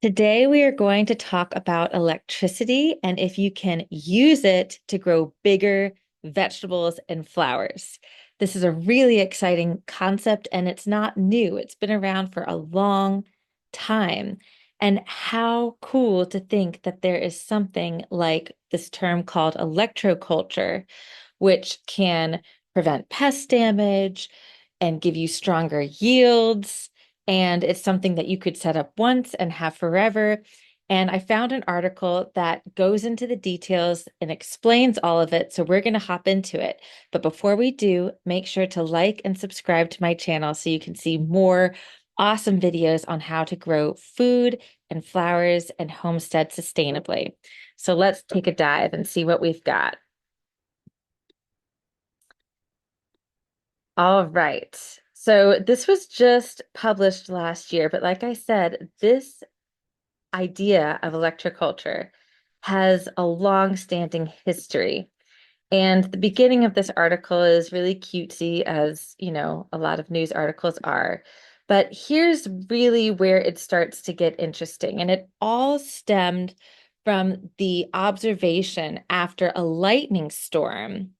Today, we are going to talk about electricity and if you can use it to grow bigger vegetables and flowers. This is a really exciting concept and it's not new. It's been around for a long time. And how cool to think that there is something like this term called electroculture, which can prevent pest damage and give you stronger yields. And it's something that you could set up once and have forever. And I found an article that goes into the details and explains all of it. So we're going to hop into it. But before we do, make sure to like and subscribe to my channel so you can see more awesome videos on how to grow food and flowers and homestead sustainably. So let's take a dive and see what we've got. All right. So this was just published last year, but like I said, this idea of electroculture has a long-standing history. And the beginning of this article is really cutesy, as you know, a lot of news articles are. But here's really where it starts to get interesting. And it all stemmed from the observation after a lightning storm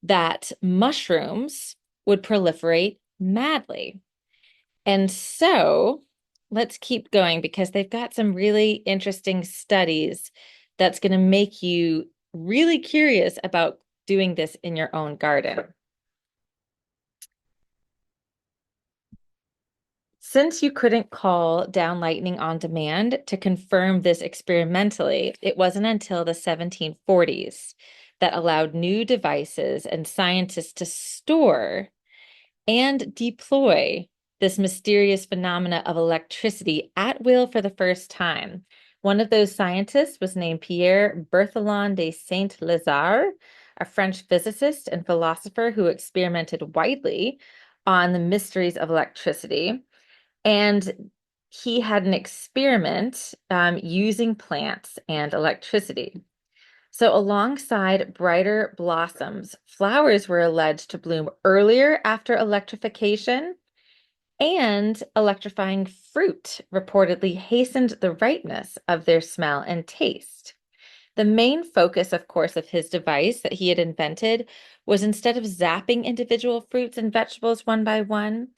that mushrooms would proliferate madly. And so let's keep going because they've got some really interesting studies that's going to make you really curious about doing this in your own garden. Since you couldn't call down lightning on demand to confirm this experimentally, it wasn't until the 1740s that allowed new devices and scientists to store and deploy this mysterious phenomena of electricity at will for the first time. One of those scientists was named Pierre Berthelon de Saint-Lazare, a French physicist and philosopher who experimented widely on the mysteries of electricity. And he had an experiment using plants and electricity. So, alongside brighter blossoms, flowers were alleged to bloom earlier after electrification, and electrifying fruit reportedly hastened the ripeness of their smell and taste. The main focus, of course, of his device that he had invented was instead of zapping individual fruits and vegetables one by one,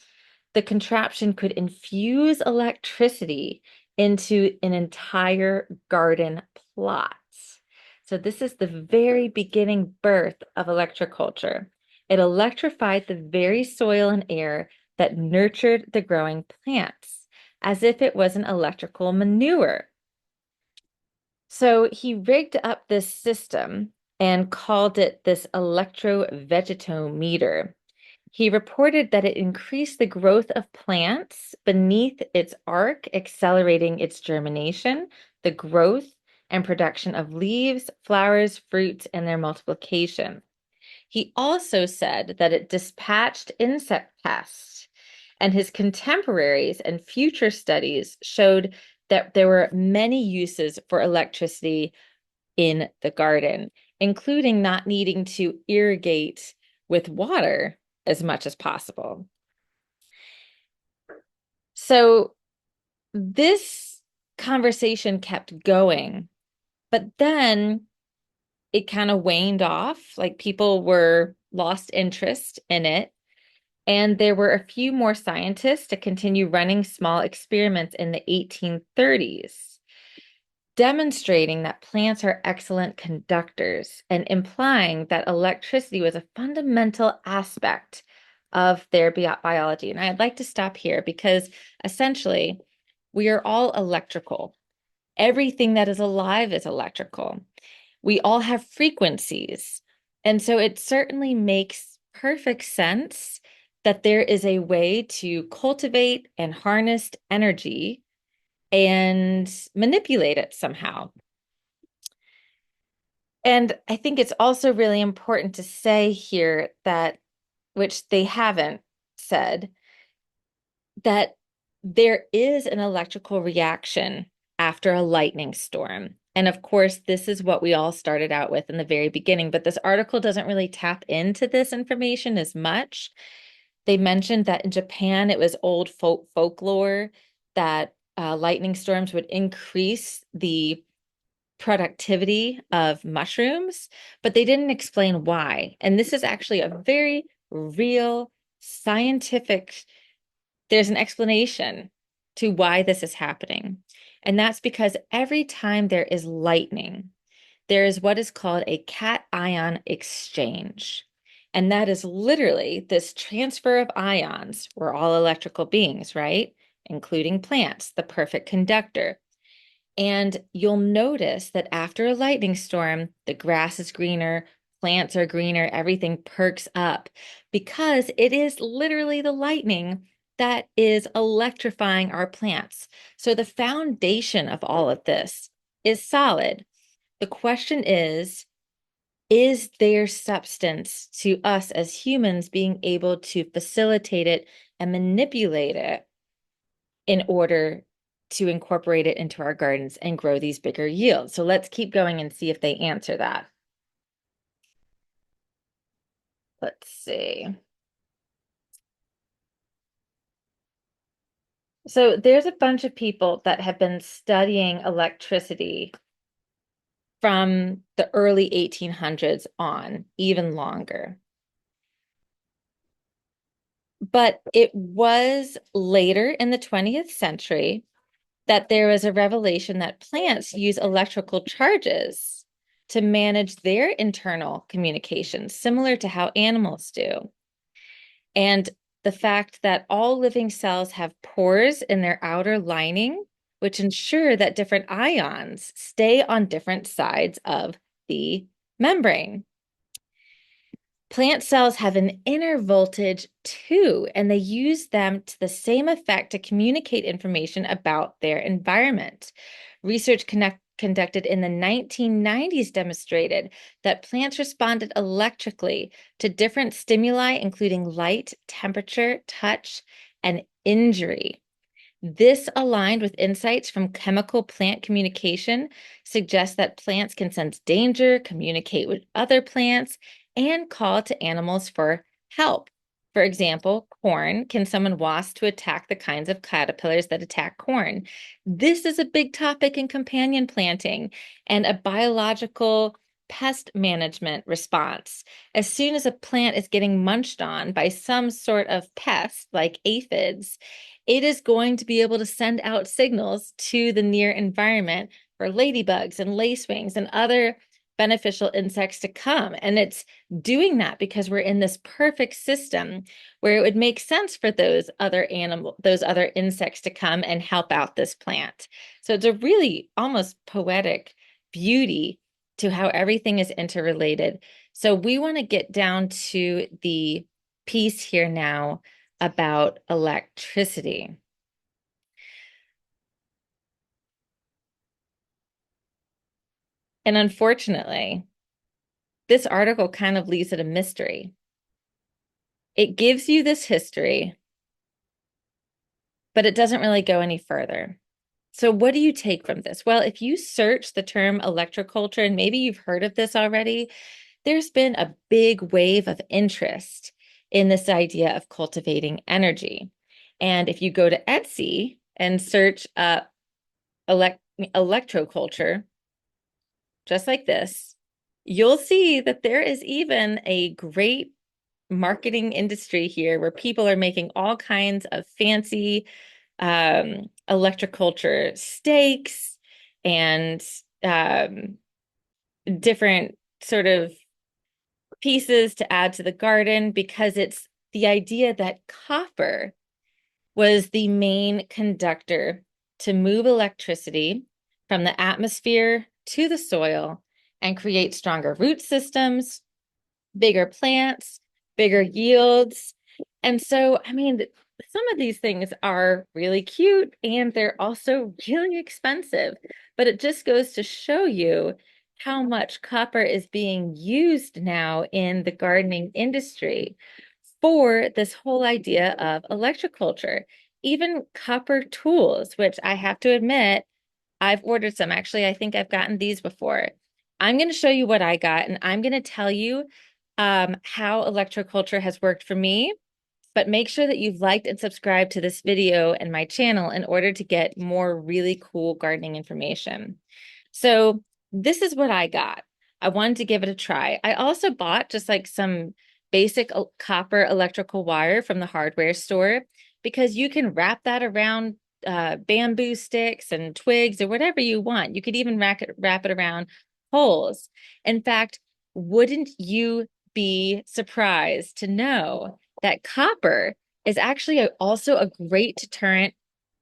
the contraption could infuse electricity into an entire garden plot. So this is the very beginning birth of electroculture. It electrified the very soil and air that nurtured the growing plants, as if it was an electrical manure. So he rigged up this system and called it this electrovegetometer. He reported that it increased the growth of plants beneath its arc, accelerating its germination, the growth and production of leaves, flowers, fruits, and their multiplication. He also said that it dispatched insect pests, and his contemporaries and future studies showed that there were many uses for electricity in the garden, including not needing to irrigate with water as much as possible. So this conversation kept going, but then it kind of waned off. Like people were lost interest in it. And there were a few more scientists to continue running small experiments in the 1830s, demonstrating that plants are excellent conductors and implying that electricity was a fundamental aspect of their biology. And I'd like to stop here because essentially we are all electrical. Everything that is alive is electrical. We all have frequencies. And so it certainly makes perfect sense that there is a way to cultivate and harness energy and manipulate it somehow. And I think it's also really important to say here that, which they haven't said, that there is an electrical reaction after a lightning storm. And of course, this is what we all started out with in the very beginning, but this article doesn't really tap into this information as much. They mentioned that in Japan, it was old folklore that lightning storms would increase the productivity of mushrooms, but they didn't explain why. And this is actually a very real scientific, there's an explanation to why this is happening. And that's because every time there is lightning, there is what is called a cation exchange. And that is literally this transfer of ions. We're all electrical beings, right? Including plants, the perfect conductor. And you'll notice that after a lightning storm, the grass is greener, plants are greener, everything perks up because it is literally the lightning that is electrifying our plants. So the foundation of all of this is solid. The question is there substance to us as humans being able to facilitate it and manipulate it in order to incorporate it into our gardens and grow these bigger yields? So let's keep going and see if they answer that. Let's see. So there's a bunch of people that have been studying electricity from the early 1800s on, even longer. But it was later in the 20th century that there was a revelation that plants use electrical charges to manage their internal communications, similar to how animals do. And the fact that all living cells have pores in their outer lining, which ensure that different ions stay on different sides of the membrane. Plant cells have an inner voltage too, and they use them to the same effect to communicate information about their environment. Research conducted in the 1990s demonstrated that plants responded electrically to different stimuli, including light, temperature, touch, and injury. This, aligned with insights from chemical plant communication, suggests that plants can sense danger, communicate with other plants, and call to animals for help. For example, corn, can summon wasps to attack the kinds of caterpillars that attack corn? This is a big topic in companion planting and a biological pest management response. As soon as a plant is getting munched on by some sort of pest, like aphids, it is going to be able to send out signals to the near environment for ladybugs and lacewings and other beneficial insects to come. And it's doing that because we're in this perfect system where it would make sense for those other insects to come and help out this plant. So it's a really almost poetic beauty to how everything is interrelated. So we want to get down to the piece here now about electricity. And unfortunately, this article kind of leaves it a mystery. It gives you this history, but it doesn't really go any further. So what do you take from this? Well, if you search the term electroculture, and maybe you've heard of this already, there's been a big wave of interest in this idea of cultivating energy. And if you go to Etsy and search electroculture, just like this, you'll see that there is even a great marketing industry here where people are making all kinds of fancy electroculture stakes and different sort of pieces to add to the garden, because it's the idea that copper was the main conductor to move electricity from the atmosphere to the soil and create stronger root systems, bigger plants, bigger yields. And so, I mean, some of these things are really cute and they're also really expensive, but it just goes to show you how much copper is being used now in the gardening industry for this whole idea of electroculture. Even copper tools, which I have to admit, I've ordered some. Actually, I think I've gotten these before. I'm going to show you what I got, and I'm going to tell you how electroculture has worked for me But make sure that you've liked and subscribed to this video and my channel in order to get more really cool gardening information. So this is what I got. I wanted to give it a try. I also bought just like some basic copper electrical wire from the hardware store because you can wrap that around bamboo sticks and twigs or whatever you want. You could even wrap it around poles. In fact, wouldn't you be surprised to know that copper is actually also a great deterrent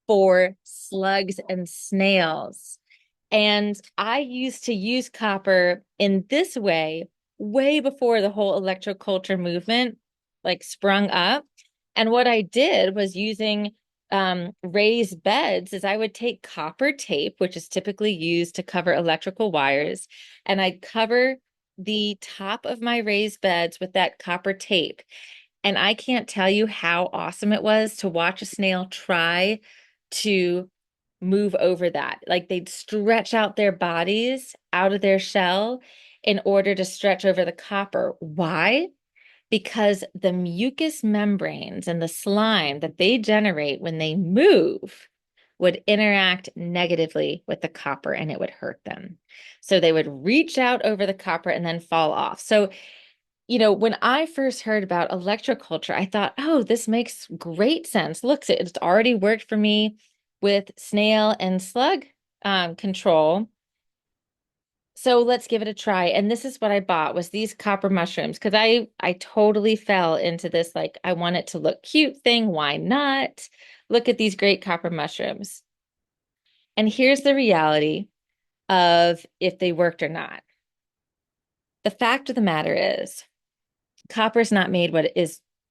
for slugs and snails? And I used to use copper in this way way before the whole electroculture movement like sprung up. And what I did was using raised beds is I would take copper tape, which is typically used to cover electrical wires, and I'd cover the top of my raised beds with that copper tape. And I can't tell you how awesome it was to watch a snail try to move over that. Like they'd stretch out their bodies out of their shell in order to stretch over the copper. Why? Because the mucous membranes and the slime that they generate when they move would interact negatively with the copper and it would hurt them. So they would reach out over the copper and then fall off. So, when I first heard about electroculture, I thought, oh, this makes great sense. Look, it's already worked for me with snail and slug control. So let's give it a try. And this is what I bought was these copper mushrooms because I totally fell into this like I want it to look cute thing. Why not? Look at these great copper mushrooms. And here's the reality of if they worked or not. The fact of the matter is copper is not made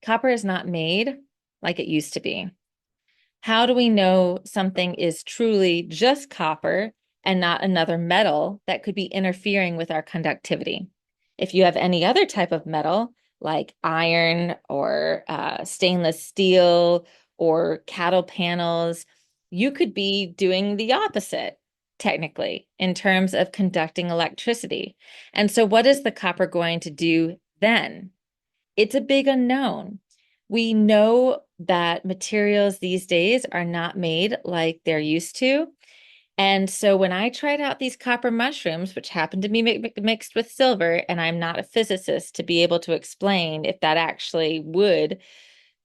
copper is not made like it used to be. How do we know something is truly just copper and not another metal that could be interfering with our conductivity? If you have any other type of metal, like iron or stainless steel or cattle panels, you could be doing the opposite, technically, in terms of conducting electricity. And so, what is the copper going to do then? It's a big unknown. We know that materials these days are not made like they're used to. And so when I tried out these copper mushrooms, which happened to be mixed with silver, and I'm not a physicist to be able to explain if that actually would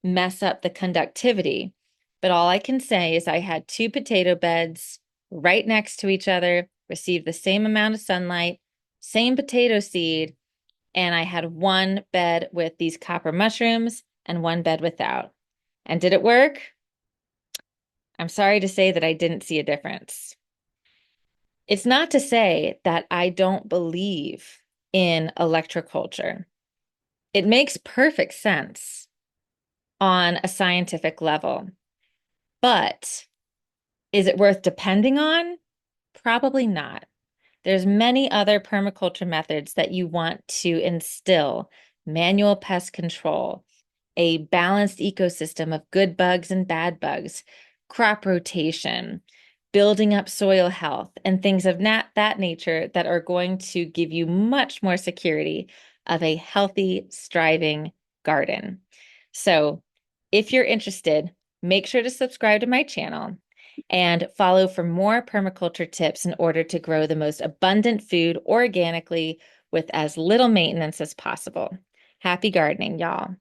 mess up the conductivity. But all I can say is I had two potato beds right next to each other, received the same amount of sunlight, same potato seed, and I had one bed with these copper mushrooms and one bed without. And did it work? I'm sorry to say that I didn't see a difference. It's not to say that I don't believe in electroculture. It makes perfect sense on a scientific level. But is it worth depending on? Probably not. There's many other permaculture methods that you want to instill: manual pest control, a balanced ecosystem of good bugs and bad bugs, crop rotation, building up soil health, and things of that nature that are going to give you much more security of a healthy, striving garden. So if you're interested, make sure to subscribe to my channel and follow for more permaculture tips in order to grow the most abundant food organically with as little maintenance as possible. Happy gardening, y'all.